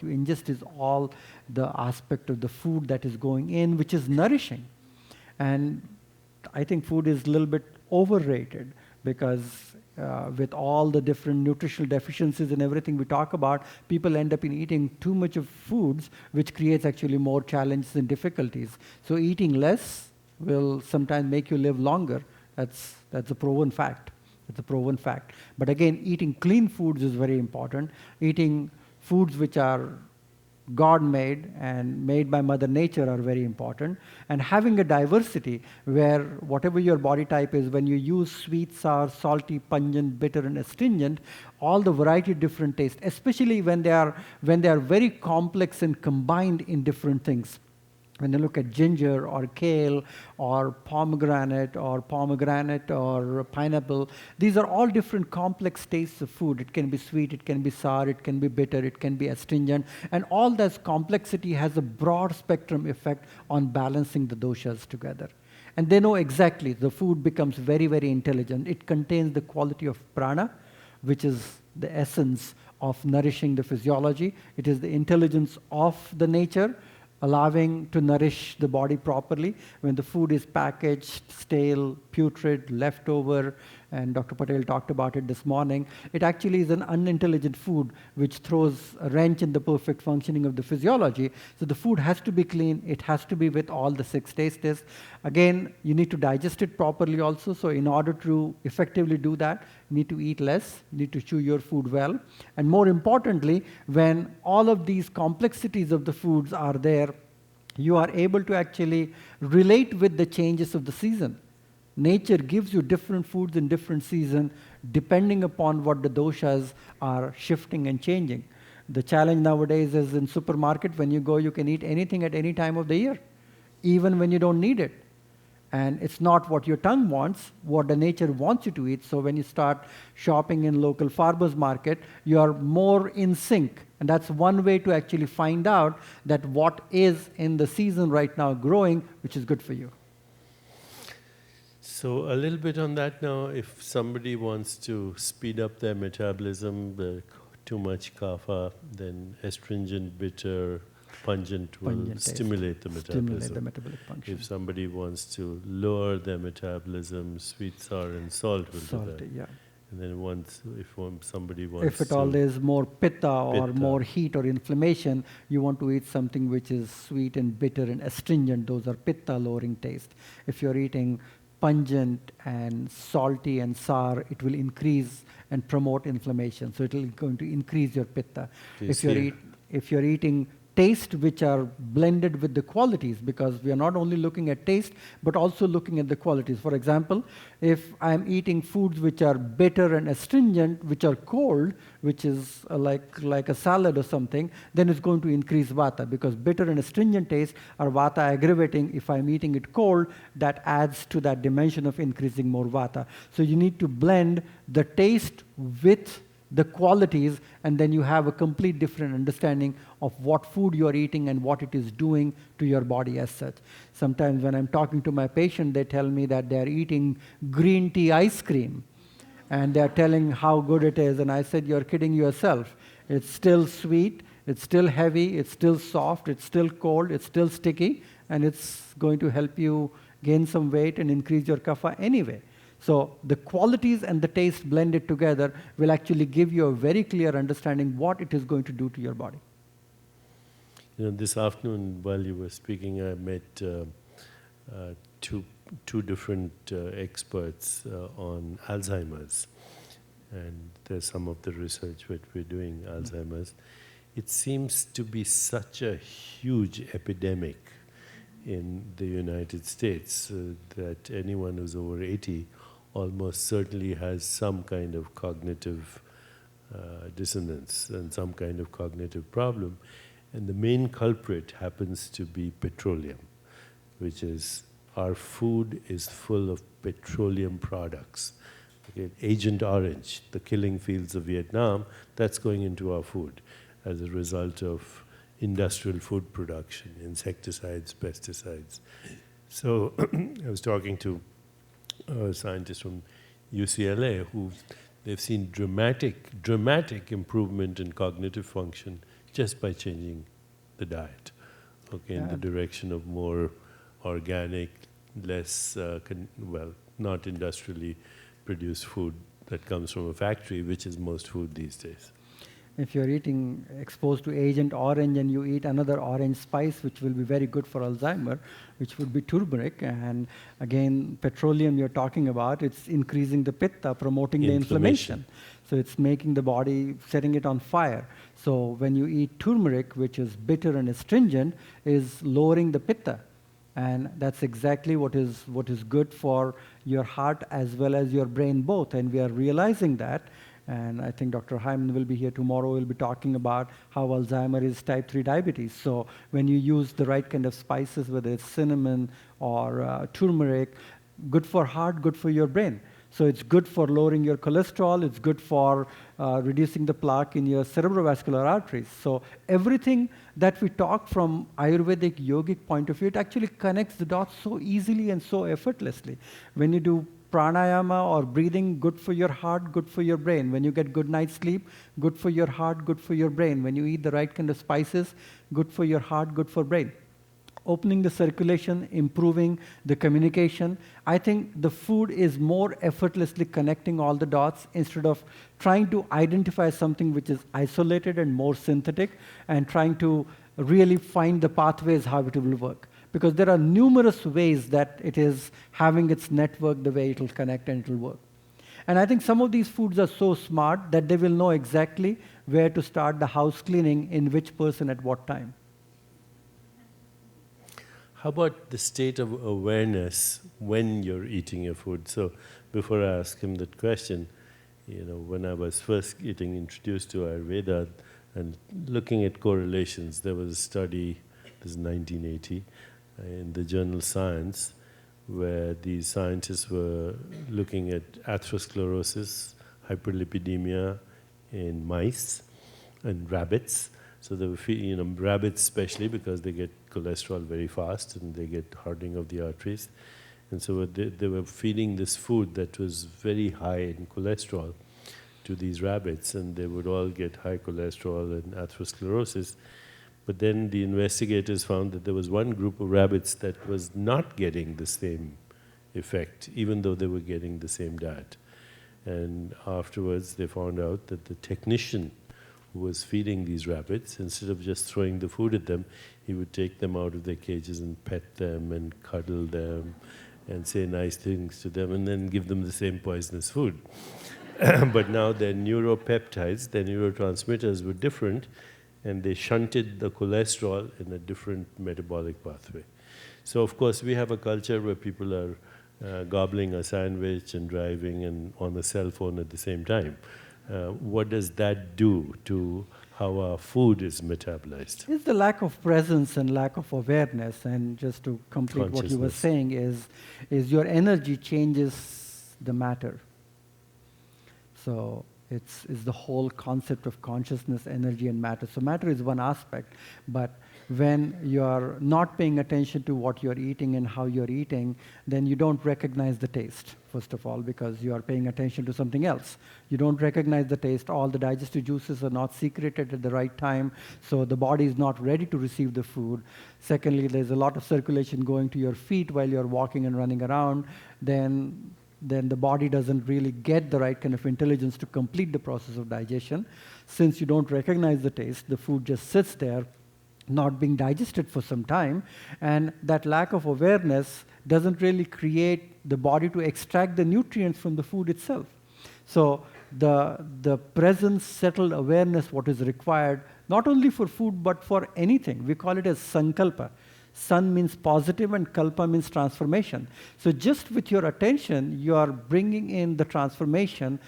you ingest is all the aspect of the food that is going in, which is nourishing. And I think food is a little bit overrated because with all the different nutritional deficiencies and everything we talk about, people end up in eating too much of foods, which creates actually more challenges and difficulties. So eating less will sometimes make you live longer. That's a proven fact. It's a proven fact. But again, eating clean foods is very important. Eating foods which are God-made and made by Mother Nature are very important. And having a diversity where whatever your body type is, when you use sweet, sour, salty, pungent, bitter, and astringent, all the variety of different tastes, especially when they are very complex and combined in different things. When you look at ginger or kale or pomegranate or pineapple, these are all different complex tastes of food. It can be sweet, it can be sour, it can be bitter, it can be astringent. And all this complexity has a broad spectrum effect on balancing the doshas together. And they know exactly, the food becomes very, very intelligent. It contains the quality of prana, which is the essence of nourishing the physiology. It is the intelligence of the nature, allowing to nourish the body properly. When the food is packaged, stale, putrid, leftover, and Dr. Patel talked about it this morning, it actually is an unintelligent food which throws a wrench in the perfect functioning of the physiology. So the food has to be clean, it has to be with all the 6 tastes. Again, you need to digest it properly also, so in order to effectively do that, you need to eat less, you need to chew your food well, and more importantly, when all of these complexities of the foods are there, you are able to actually relate with the changes of the season. Nature gives you different foods in different seasons depending upon what the doshas are shifting and changing. The challenge nowadays is in supermarket, when you go, you can eat anything at any time of the year, even when you don't need it. And it's not what your tongue wants, what the nature wants you to eat. So when you start shopping in local farmers market, you are more in sync. And that's one way to actually find out that what is in the season right now growing, which is good for you. So a little bit on that now, if somebody wants to speed up their metabolism, too much kapha, then astringent, bitter, pungent will stimulate the metabolism. Stimulate the metabolic function. If somebody wants to lower their metabolism, sweet, sour, and salt will do that. Yeah. And then somebody wants if at all there's more pitta or more heat or inflammation, you want to eat something which is sweet and bitter and astringent. Those are pitta lowering taste. If you're eating pungent and salty and sour, it will increase and promote inflammation. So it will going to increase your pitta. If you're eating taste which are blended with the qualities, because we are not only looking at taste, but also looking at the qualities. For example, if I'm eating foods which are bitter and astringent, which are cold, which is like a salad or something, then it's going to increase vata, because bitter and astringent taste are vata aggravating. If I'm eating it cold, that adds to that dimension of increasing more vata. So you need to blend the taste with the qualities, and then you have a complete different understanding of what food you are eating and what it is doing to your body as such. Sometimes when I'm talking to my patient, they tell me that they're eating green tea ice cream, and they're telling how good it is, and I said, you're kidding yourself. It's still sweet, it's still heavy, it's still soft, it's still cold, it's still sticky, and it's going to help you gain some weight and increase your kapha anyway. So the qualities and the taste blended together will actually give you a very clear understanding what it is going to do to your body. You know, this afternoon while you were speaking, I met two different experts on Alzheimer's. And there's some of the research that we're doing, Alzheimer's. It seems to be such a huge epidemic in the United States that anyone who's over 80 almost certainly has some kind of cognitive dissonance and some kind of cognitive problem. And the main culprit happens to be petroleum, which is our food is full of petroleum products. Okay, Agent Orange, the killing fields of Vietnam, that's going into our food as a result of industrial food production, insecticides, pesticides. So I was talking to a scientist from UCLA who they've seen dramatic improvement in cognitive function just by changing the diet, okay, in the direction of more organic, less, not industrially produced food that comes from a factory, which is most food these days. If you're eating exposed to Agent Orange and you eat another orange spice, which will be very good for Alzheimer, which would be turmeric, and again, petroleum you're talking about, it's increasing the pitta, promoting the inflammation. So it's making the body, setting it on fire. So when you eat turmeric, which is bitter and astringent, is lowering the pitta. And that's exactly what is good for your heart as well as your brain both. And we are realizing that. And I think Dr. Hyman will be here tomorrow. We'll be talking about how Alzheimer is type 3 diabetes. So when you use the right kind of spices, whether it's cinnamon or turmeric, good for heart, good for your brain. So it's good for lowering your cholesterol. It's good for reducing the plaque in your cerebrovascular arteries. So everything that we talk from Ayurvedic yogic point of view, it actually connects the dots so easily and so effortlessly. When you do pranayama or breathing, good for your heart, good for your brain. When you get good night's sleep, good for your heart, good for your brain. When you eat the right kind of spices, good for your heart, good for brain. Opening the circulation, improving the communication. I think the food is more effortlessly connecting all the dots instead of trying to identify something which is isolated and more synthetic and trying to really find the pathways how it will work. Because there are numerous ways that it is having its network, the way it will connect and it will work. And I think some of these foods are so smart that they will know exactly where to start the house cleaning in which person at what time. How about the state of awareness when you're eating your food? So before I ask him that question, when I was first getting introduced to Ayurveda and looking at correlations, there was a study, this is 1980, in the journal Science, where these scientists were looking at atherosclerosis, hyperlipidemia in mice and rabbits. So they were rabbits especially because they get cholesterol very fast and they get hardening of the arteries. And so they were feeding this food that was very high in cholesterol to these rabbits, and they would all get high cholesterol and atherosclerosis. But then the investigators found that there was one group of rabbits that was not getting the same effect, even though they were getting the same diet. And afterwards they found out that the technician who was feeding these rabbits, instead of just throwing the food at them, he would take them out of their cages and pet them and cuddle them and say nice things to them and then give them the same poisonous food. But now their neuropeptides, their neurotransmitters were different, and they shunted the cholesterol in a different metabolic pathway. So of course we have a culture where people are gobbling a sandwich and driving and on a cell phone at the same time. What does that do to how our food is metabolized? It's the lack of presence and lack of awareness. And just to complete what you were saying is your energy changes the matter. So it's the whole concept of consciousness, energy, and matter. So matter is one aspect, but when you're not paying attention to what you're eating and how you're eating, then you don't recognize the taste, first of all, because you are paying attention to something else. You don't recognize the taste. All the digestive juices are not secreted at the right time, so the body is not ready to receive the food. Secondly, there's a lot of circulation going to your feet while you're walking and running around. Then the body doesn't really get the right kind of intelligence to complete the process of digestion. Since you don't recognize the taste, the food just sits there, not being digested for some time, and that lack of awareness doesn't really create the body to extract the nutrients from the food itself. So the presence, settled awareness, what is required, not only for food, but for anything. We call it as sankalpa. San means positive and kalpa means transformation. So just with your attention, you are bringing in the transformation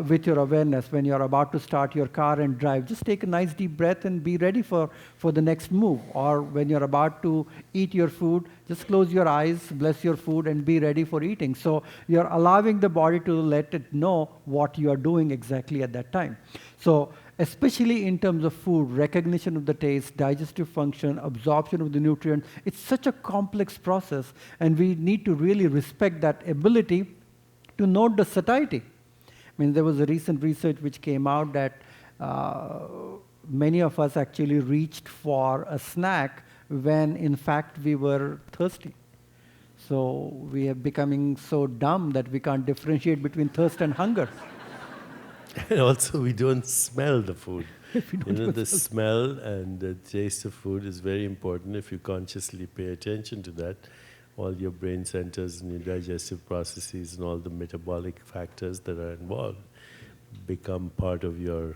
with your awareness. When you're about to start your car and drive, just take a nice deep breath and be ready for the next move. Or when you're about to eat your food, just close your eyes, bless your food, and be ready for eating. So you're allowing the body to let it know what you are doing exactly at that time. So especially in terms of food, recognition of the taste, digestive function, absorption of the nutrient, it's such a complex process, and we need to really respect that ability to note the satiety. I mean, there was a recent research which came out that many of us actually reached for a snack when in fact we were thirsty. So we are becoming so dumb that we can't differentiate between thirst and hunger. And also, we don't smell the food. If we don't even The smell smell and the taste of food is very important. If you consciously pay attention to that, all your brain centers and your digestive processes and all the metabolic factors that are involved become part of your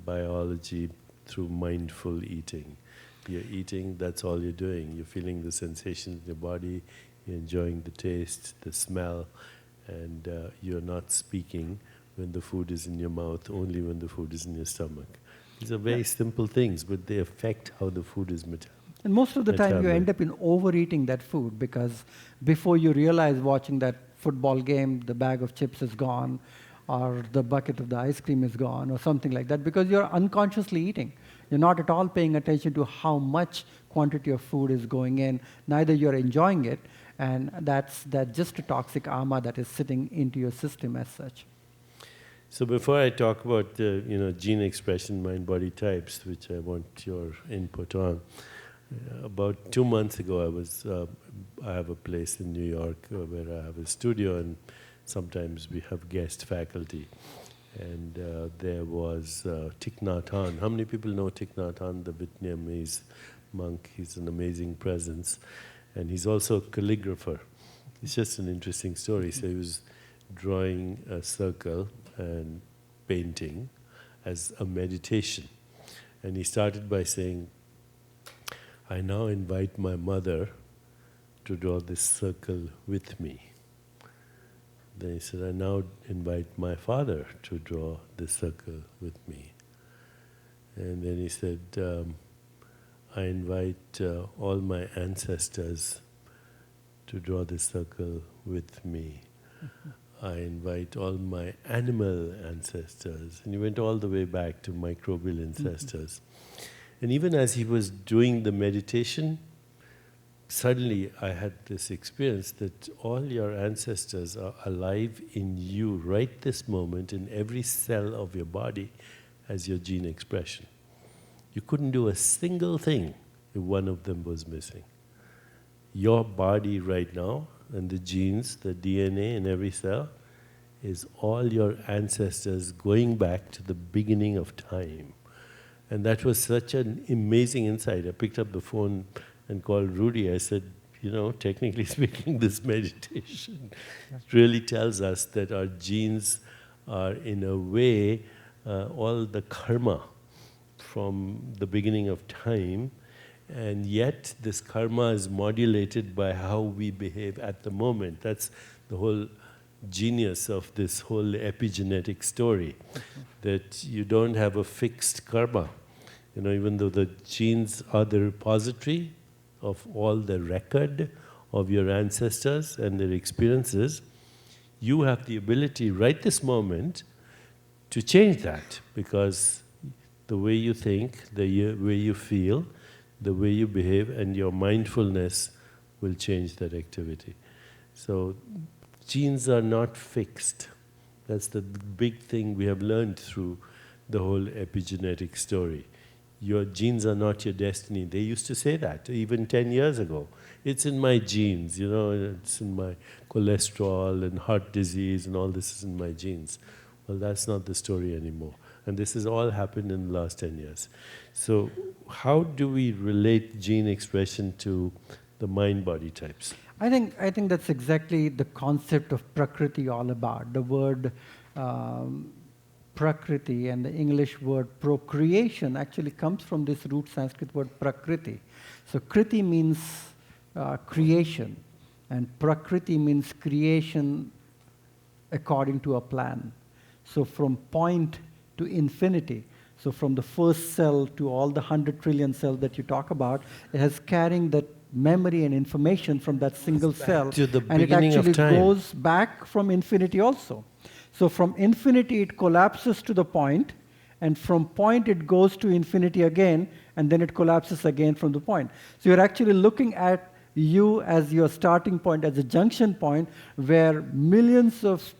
biology through mindful eating. You're eating, that's all you're doing. You're feeling the sensations in your body, you're enjoying the taste, the smell, and you're not speaking when the food is in your mouth, only when the food is in your stomach. These are very simple things, but they affect how the food is metabolized. And most of the time you end up in overeating that food, because before you realize watching that football game, the bag of chips is gone, or the bucket of the ice cream is gone, or something like that, because you're unconsciously eating. You're not at all paying attention to how much quantity of food is going in, neither you're enjoying it, and that's just a toxic ama that is sitting into your system as such. So before I talk about gene expression, mind-body types, which I want your input on, about 2 months ago, I have a place in New York where I have a studio, and sometimes we have guest faculty. And there was Thich Nhat Hanh. How many people know Thich Nhat Hanh, the Vietnamese monk? He's an amazing presence, and he's also a calligrapher. It's just an interesting story. So he was drawing a circle and painting as a meditation. And he started by saying, I now invite my mother to draw this circle with me. Then he said, I now invite my father to draw this circle with me. And then he said, I invite all my ancestors to draw this circle with me. I invite all my animal ancestors. And he went all the way back to microbial ancestors. And even as he was doing the meditation, suddenly I had this experience that all your ancestors are alive in you right this moment, in every cell of your body as your gene expression. You couldn't do a single thing if one of them was missing. Your body right now, and the genes, the DNA in every cell, is all your ancestors going back to the beginning of time. And that was such an amazing insight. I picked up the phone and called Rudy. I said, technically speaking, this meditation really tells us that our genes are, in a way, all the karma from the beginning of time, and yet this karma is modulated by how we behave at the moment. That's the whole genius of this whole epigenetic story, that you don't have a fixed karma. Even though the genes are the repository of all the record of your ancestors and their experiences, you have the ability right this moment to change that, because the way you think, the way you feel, the way you behave, and your mindfulness will change that activity. So genes are not fixed. That's the big thing we have learned through the whole epigenetic story. Your genes are not your destiny. They used to say that even 10 years ago. It's in my genes, it's in my cholesterol and heart disease and all this is in my genes. Well, that's not the story anymore. And this has all happened in the last 10 years. So how do we relate gene expression to the mind-body types? I think that's exactly the concept of Prakriti all about. The word Prakriti and the English word procreation actually comes from this root Sanskrit word Prakriti. So Kriti means creation, and Prakriti means creation according to a plan. So from point to infinity, so from the first cell to all the 100 trillion cells that you talk about, it has carrying that memory and information from that single cell, to the and it beginning of actually time. goes back from infinity also. So from infinity it collapses to the point, and from point it goes to infinity again, and then it collapses again from the point. So you're actually looking at you as your starting point, as a junction point, where millions of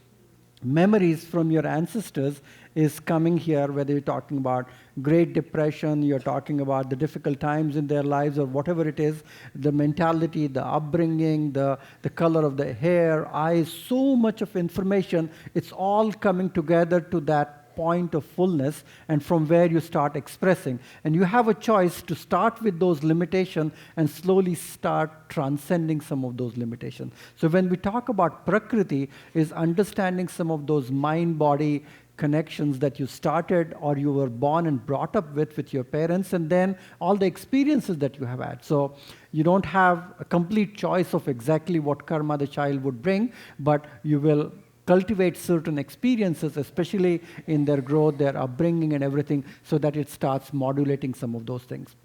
memories from your ancestors is coming here, whether you're talking about Great Depression, you're talking about the difficult times in their lives or whatever it is, the mentality, the upbringing, the color of the hair, eyes, so much of information, it's all coming together to that point of fullness, and from where you start expressing. And you have a choice to start with those limitations and slowly start transcending some of those limitations. So when we talk about Prakriti, is understanding some of those mind-body connections that you started or you were born and brought up with your parents, and then all the experiences that you have had. So you don't have a complete choice of exactly what karma the child would bring, but you will cultivate certain experiences, especially in their growth, their upbringing and everything, so that it starts modulating some of those things.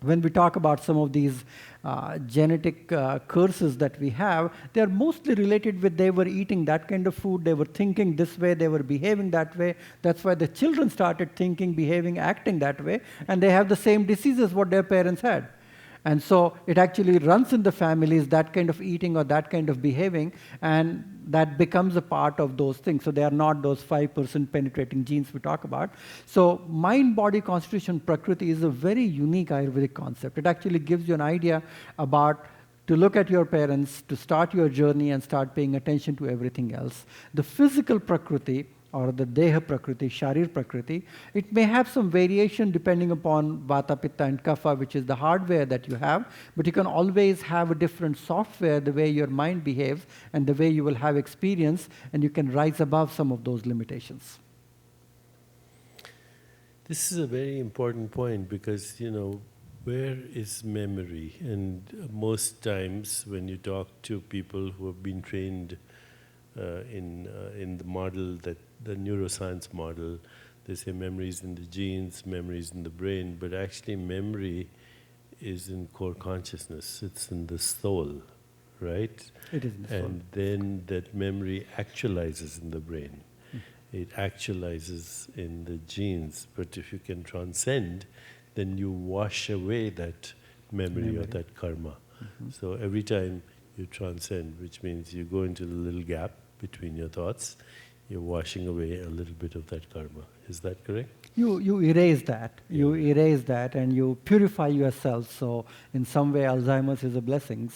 When we talk about some of these genetic curses that we have, they're mostly related with they were eating that kind of food, they were thinking this way, they were behaving that way. That's why the children started thinking, behaving, acting that way, and they have the same diseases what their parents had. And so it actually runs in the families, that kind of eating or that kind of behaving, and that becomes a part of those things. So they are not those 5% penetrating genes we talk about. So mind, body, constitution, Prakriti is a very unique Ayurvedic concept. It actually gives you an idea about to look at your parents, to start your journey and start paying attention to everything else. The physical Prakriti, or the Deha Prakriti, Sharir Prakriti, it may have some variation depending upon Vata, Pitta and Kapha, which is the hardware that you have, but you can always have a different software, the way your mind behaves and the way you will have experience, and you can rise above some of those limitations. This is a very important point because, where is memory? And most times when you talk to people who have been trained in the model, that the neuroscience model, they say memories in the genes, memories in the brain, but actually memory is in core consciousness. It's in the soul, right? It is in the soul. And then that memory actualizes in the brain. It actualizes in the genes. But if you can transcend, then you wash away that memory. Or that karma. So every time you transcend, which means you go into the little gap between your thoughts, you're washing away a little bit of that karma. Is that correct? You erase that. Yeah. You erase that and you purify yourself. So in some way, Alzheimer's is a blessing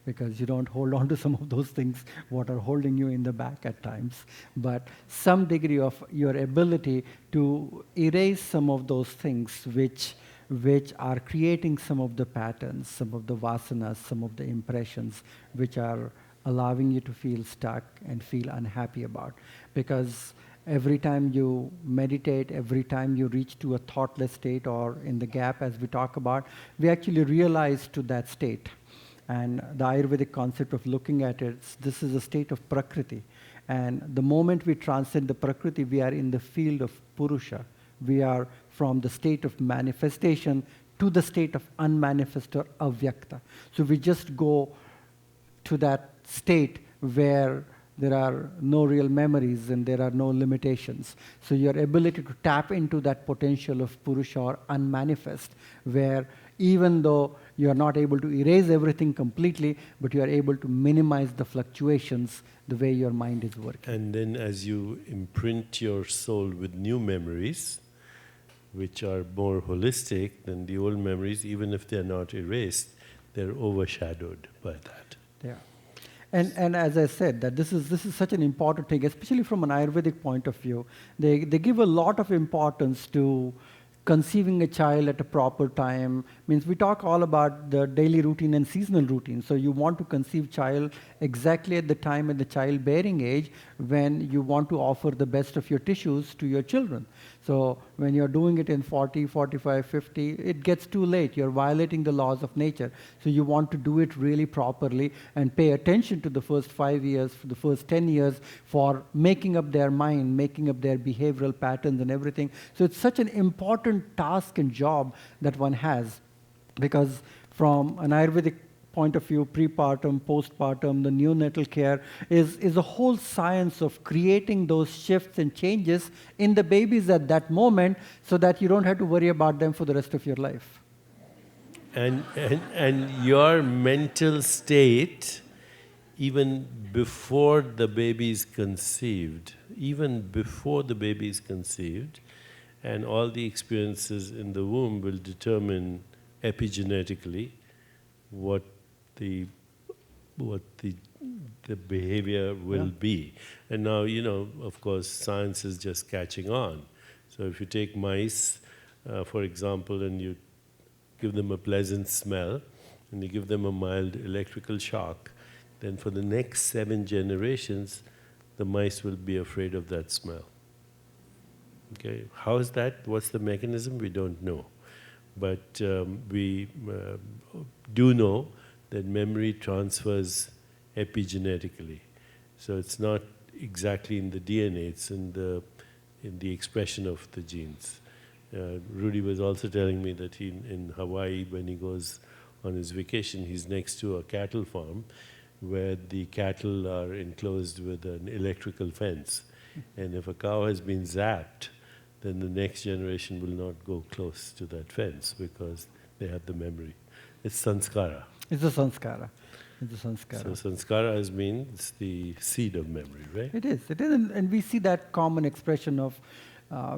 because you don't hold on to some of those things what are holding you in the back at times. But some degree of your ability to erase some of those things which are creating some of the patterns, some of the vasanas, some of the impressions which are allowing you to feel stuck and feel unhappy about. Because every time you meditate, every time you reach to a thoughtless state or in the gap as we talk about, we actually realize to that state. And the Ayurvedic concept of looking at it, this is a state of Prakriti. And the moment we transcend the Prakriti, we are in the field of Purusha. We are from the state of manifestation to the state of unmanifest or avyakta. So we just go to that state where there are no real memories and there are no limitations. So your ability to tap into that potential of Purusha or unmanifest, where even though you are not able to erase everything completely, but you are able to minimize the fluctuations the way your mind is working. And then as you imprint your soul with new memories, which are more holistic than the old memories, even if they're not erased, they're overshadowed by that. Yeah. And as I said, that this is such an important thing, especially from an Ayurvedic point of view. They give a lot of importance to conceiving a child at a proper time. Means we talk all about the daily routine and seasonal routine. So you want to conceive child exactly at the time at the childbearing age when you want to offer the best of your tissues to your children. So when you're doing it in 40, 45, 50, it gets too late. You're violating the laws of nature. So you want to do it really properly and pay attention to the first 5 years, for the first 10 years for making up their mind, making up their behavioral patterns and everything. So it's such an important task and job that one has, because from an Ayurvedic point of view, prepartum, postpartum, the neonatal care is a whole science of creating those shifts and changes in the babies at that moment so that you don't have to worry about them for the rest of your life. And your mental state, even before the baby is conceived, and all the experiences in the womb will determine epigenetically what the behavior will be. And now, of course, science is just catching on. So if you take mice, for example, and you give them a pleasant smell, and you give them a mild electrical shock, then for the next 7 generations, the mice will be afraid of that smell. Okay, how is that? What's the mechanism? We don't know. But we do know that memory transfers epigenetically. So it's not exactly in the DNA, it's in the expression of the genes. Rudy was also telling me that in Hawaii, when he goes on his vacation, he's next to a cattle farm where the cattle are enclosed with an electrical fence. And if a cow has been zapped, then the next generation will not go close to that fence because they have the memory. It's sanskara. It's a sanskara. It's a sanskara. So sanskara means the seed of memory, right? It is, and we see that common expression of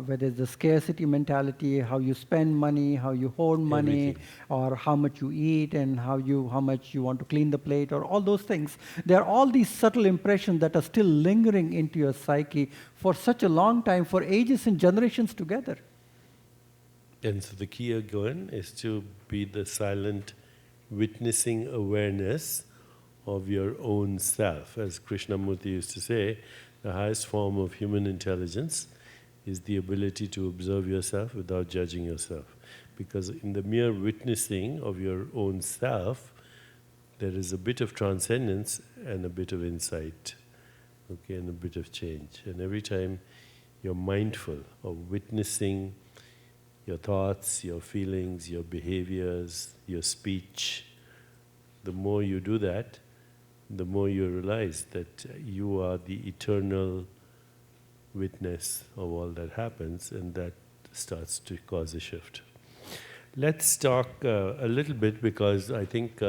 whether it's the scarcity mentality, how you spend money, how you hoard money, Everything. or how much you eat and how much you want to clean the plate, or all those things. There are all these subtle impressions that are still lingering into your psyche for such a long time, for ages and generations together. And so the key again is to be the silent witnessing awareness of your own self. As Krishnamurti used to say, the highest form of human intelligence is the ability to observe yourself without judging yourself. Because in the mere witnessing of your own self, there is a bit of transcendence and a bit of insight, okay, and a bit of change. And every time you're mindful of witnessing your thoughts, your feelings, your behaviors, your speech, the more you do that, the more you realize that you are the eternal witness of all that happens, and that starts to cause a shift. Let's talk a little bit, because I think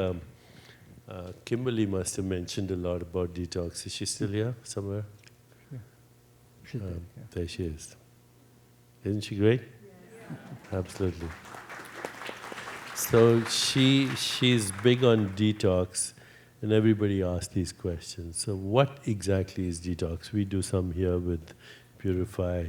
Kimberly must have mentioned a lot about detox. Is she still here somewhere? Yeah. She's there, yeah. There she is. Isn't she great? Yeah. Absolutely. So she's big on detox, and everybody asks these questions. So what exactly is detox? We do some here with Purify.